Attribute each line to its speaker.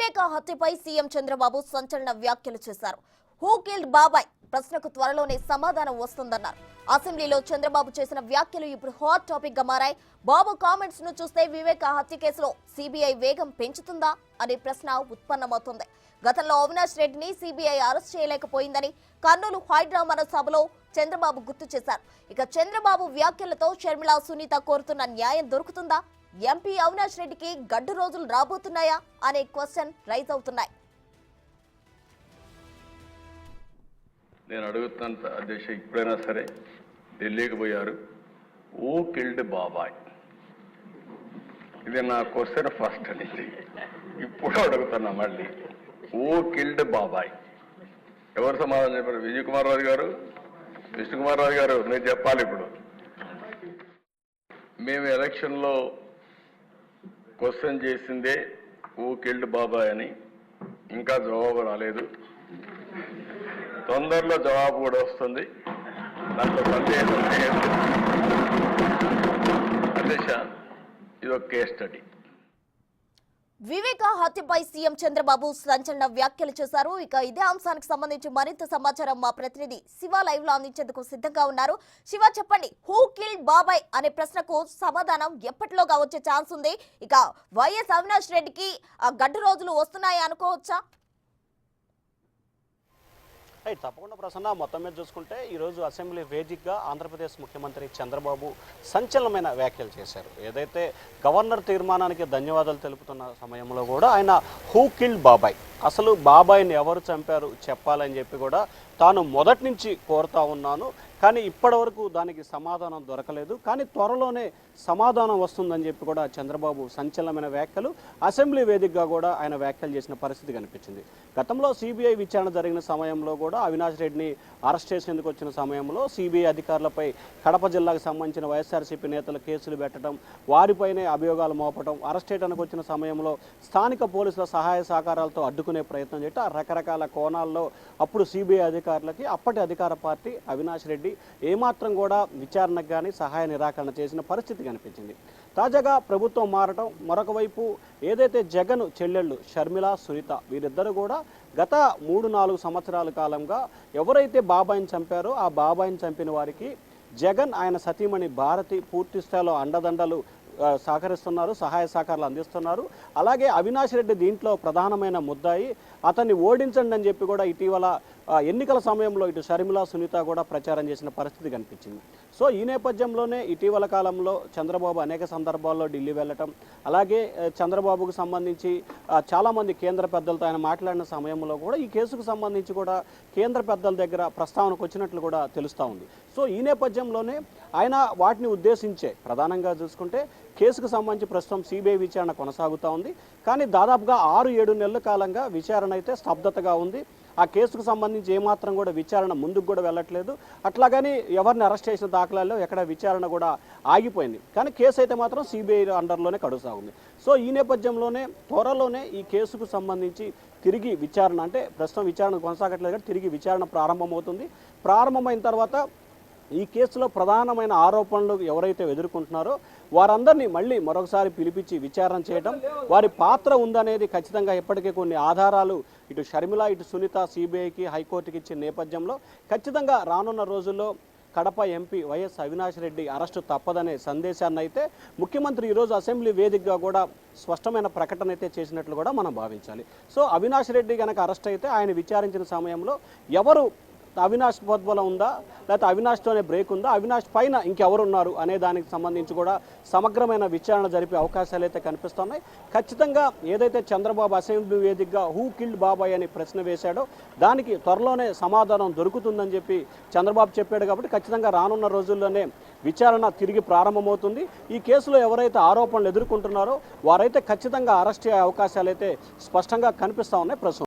Speaker 1: వివేక హత్యపై CM Chandrababu సంచలన వ్యాఖ్యలు చేశారు. హూ కిల్డ్ బాబాయ్ ప్రశ్నకు త్వరలోనే సమాధానం వస్తుందన్నారు. అసెంబ్లీలో చంద్రబాబు చేసిన వ్యాఖ్యలు ఇప్పుడు హాట్ టాపిక్ గా మారాయి. బాబు కామెంట్స్ ను చూస్తే వివేక హత్య కేసులో సీబీఐ వేగం పెంచుతుందా అనే ప్రశ్న ఉత్పన్నమవుతోంది. గతంలో అవినాష్ రెడ్డిని సీబీఐ అరెస్ట్ చేయలేకపోయిందని కర్నూలు హైడ్రామా సభలో చంద్రబాబు గుర్తు చేశారు. ఇక చంద్రబాబు వ్యాఖ్యలతో షర్మిల, సునీత కోరుతున్న న్యాయం దొరుకుతుందా? ఎంపీ అవినాష్ రెడ్డికి గడ్డు రోజులు రాబోతున్నాయా అనే క్వశ్చన్ రైజ్ అవుతున్నాయి.
Speaker 2: నేను అడుగుతాను అధ్యక్ష, ఇప్పుడైనా సరే ఢిల్లీకి పోయారు. ఓ కిల్డ్ బాబాయ్, ఇది నా క్వశ్చన్ ఫస్ట్ అనేది. ఇప్పుడు అడుగుతున్నా మళ్ళీ, ఓ కిల్డ్ బాబాయ్ ఎవరు సమాధానం చెప్పారు? విజయ్ కుమార్ రాజు గారు, విష్ణు కుమార్ రాజు గారు, మీరు చెప్పాలి. ఇప్పుడు మేము ఎలక్షన్లో క్వశ్చన్ చేసిందే ఓ కిల్డ్ బాబాయ్ అని, ఇంకా జవాబు రాలేదు. తొందరలో జవాబు కూడా వస్తుంది, దాంట్లో సందేహం లేదు. అధ్యక్ష, ఇది ఒక కేస్ స్టడీ.
Speaker 1: వివేక హత్యపై సీఎం చంద్రబాబు సంచలన వ్యాఖ్యలు చేశారు. ఇక ఇదే అంశానికి సంబంధించి మరింత సమాచారం మా ప్రతినిధి శివ లైవ్ లో అందించేందుకు సిద్ధంగా ఉన్నారు. శివ, చెప్పండి, హూ కిల్డ్ బాబాయ్ అనే ప్రశ్నకు సమాధానం ఎప్పటిలోగా వచ్చే ఛాన్స్ ఉంది? ఇక వైఎస్ అవినాష్ రెడ్డికి గడ్డు రోజులు వస్తున్నాయి అనుకోవచ్చా?
Speaker 3: తప్పకుండా ప్రసన్న, మొత్తం మీద చూసుకుంటే ఈరోజు అసెంబ్లీ వేదికగా ఆంధ్రప్రదేశ్ ముఖ్యమంత్రి చంద్రబాబు సంచలనమైన వ్యాఖ్యలు చేశారు. ఏదైతే గవర్నర్ తీర్మానానికి ధన్యవాదాలు తెలుపుతున్న సమయంలో కూడా ఆయన హూ కిల్డ్ బాబాయ్, అసలు బాబాయ్ని ఎవరు చంపారు చెప్పాలని చెప్పి కూడా తాను మొదటి నుంచి కోరుతా ఉన్నాను, కానీ ఇప్పటి వరకు దానికి సమాధానం దొరకలేదు, కానీ త్వరలోనే సమాధానం వస్తుందని చెప్పి కూడా చంద్రబాబు సంచలనమైన వ్యాఖ్యలు అసెంబ్లీ వేదికగా కూడా ఆయన వ్యాఖ్యలు చేసిన పరిస్థితి కనిపించింది. గతంలో సిబిఐ విచారణ జరిగిన సమయంలో కూడా అవినాష్ రెడ్డిని అరెస్ట్ చేసేందుకు వచ్చిన సమయంలో సిబిఐ అధికారులపై కడప జిల్లాకు సంబంధించిన వైఎస్ఆర్సీపీ నేతలు కేసులు పెట్టడం, వారిపైనే అభియోగాలు మోపడం, అరెస్ట్ చేయడానికి వచ్చిన సమయంలో స్థానిక పోలీసుల సహాయ సహకారాలతో అడ్డుకునే ప్రయత్నం చేయటం, రకరకాల కోణాల్లో అప్పుడు సిబిఐ అధికారులకి అప్పటి అధికార పార్టీ అవినాష్ రెడ్డి ఏమాత్రం కూడా విచారణకు కానీ సహాయ నిరాకరణ చేసిన పరిస్థితి కనిపించింది. తాజాగా ప్రభుత్వం మారటం, మరొక వైపు ఏదైతే జగన్ చెల్లెళ్ళు షర్మిల, సునీత వీరిద్దరూ కూడా గత 3-4 సంవత్సరాల కాలంగా ఎవరైతే బాబాయిని చంపారో ఆ బాబాయిని చంపిన వారికి జగన్, ఆయన సతీమణి భారతి పూర్తి స్థాయిలో అండదండలు సహకరిస్తున్నారు, సహాయ సహకారాలు అందిస్తున్నారు. అలాగే అవినాష్ రెడ్డి దీంట్లో ప్రధానమైన ముద్దాయి, అతన్ని ఓడించండి అని చెప్పి కూడా ఇటీవల ఎన్నికల సమయంలో ఇటు షర్మిల, సునీత కూడా ప్రచారం చేసిన పరిస్థితి కనిపించింది. సో ఈ నేపథ్యంలోనే ఇటీవల కాలంలో చంద్రబాబు అనేక సందర్భాల్లో ఢిల్లీ వెళ్ళటం, అలాగే చంద్రబాబుకు సంబంధించి చాలామంది కేంద్ర పెద్దలతో ఆయన మాట్లాడిన సమయంలో కూడా ఈ కేసుకు సంబంధించి కూడా కేంద్ర పెద్దల దగ్గర ప్రస్తావనకు వచ్చినట్లు కూడా తెలుస్తూ ఉంది. సో ఈ నేపథ్యంలోనే ఆయన వాటిని ఉద్దేశించే ప్రధానంగా చూసుకుంటే కేసుకు సంబంధించి ప్రస్తుతం సిబిఐ విచారణ కొనసాగుతూ ఉంది, కానీ దాదాపుగా 6-7 నెలల కాలంగా విచారణ అయితే స్తబ్దతగా ఉంది. ఆ కేసుకు సంబంధించి ఏమాత్రం కూడా విచారణ ముందుకు కూడా వెళ్ళట్లేదు. అట్లాగని ఎవరిని అరెస్ట్ చేసిన దాఖలాల్లో ఎక్కడ విచారణ కూడా ఆగిపోయింది, కానీ కేసు అయితే మాత్రం సిబిఐ అండర్లోనే కొనసాగుంది. సో ఈ నేపథ్యంలోనే త్వరలోనే ఈ కేసుకు సంబంధించి తిరిగి విచారణ, అంటే ప్రస్తుతం విచారణ కొనసాగట్లేదు కానీ తిరిగి విచారణ ప్రారంభమవుతుంది. ప్రారంభమైన తర్వాత ఈ కేసులో ప్రధానమైన ఆరోపణలు ఎవరైతే ఎదుర్కొంటున్నారో వారందరినీ మళ్ళీ మరొకసారి పిలిపించి విచారణ చేయడం, వారి పాత్ర ఉందనేది ఖచ్చితంగా ఇప్పటికే కొన్ని ఆధారాలు ఇటు షర్మిల, ఇటు సునీత సిబిఐకి, హైకోర్టుకి ఇచ్చిన నేపథ్యంలో ఖచ్చితంగా రానున్న రోజుల్లో Kadapa MP YS Avinash Reddy arrest తప్పదనే సందేశాన్ని అయితే ముఖ్యమంత్రి ఈరోజు అసెంబ్లీ వేదికగా కూడా స్పష్టమైన ప్రకటన అయితే చేసినట్లు కూడా మనం భావించాలి. సో అవినాష్ రెడ్డి కనుక అరెస్ట్ అయితే ఆయన విచారించిన సమయంలో ఎవరు అవినాష్ ప్రోద్బలం ఉందా, లేకపోతే అవినాష్తోనే బ్రేక్ ఉందా, అవినాష్ పైన ఇంకెవరున్నారు అనే దానికి సంబంధించి కూడా సమగ్రమైన విచారణ జరిపే అవకాశాలు అయితే కనిపిస్తున్నాయి. ఖచ్చితంగా ఏదైతే చంద్రబాబు అసెంబ్లీ వేదికగా హూ కిల్డ్ బాబాయ్ అని ప్రశ్న వేశాడో దానికి త్వరలోనే సమాధానం దొరుకుతుందని చెప్పి చంద్రబాబు చెప్పాడు. కాబట్టి ఖచ్చితంగా రానున్న రోజుల్లోనే విచారణ తిరిగి ప్రారంభమవుతుంది. ఈ కేసులో ఎవరైతే ఆరోపణలు ఎదుర్కొంటున్నారో వారైతే ఖచ్చితంగా అరెస్ట్ అయ్యే అవకాశాలు అయితే స్పష్టంగా కనిపిస్తూ ఉన్నాయి ప్రస్తుతం.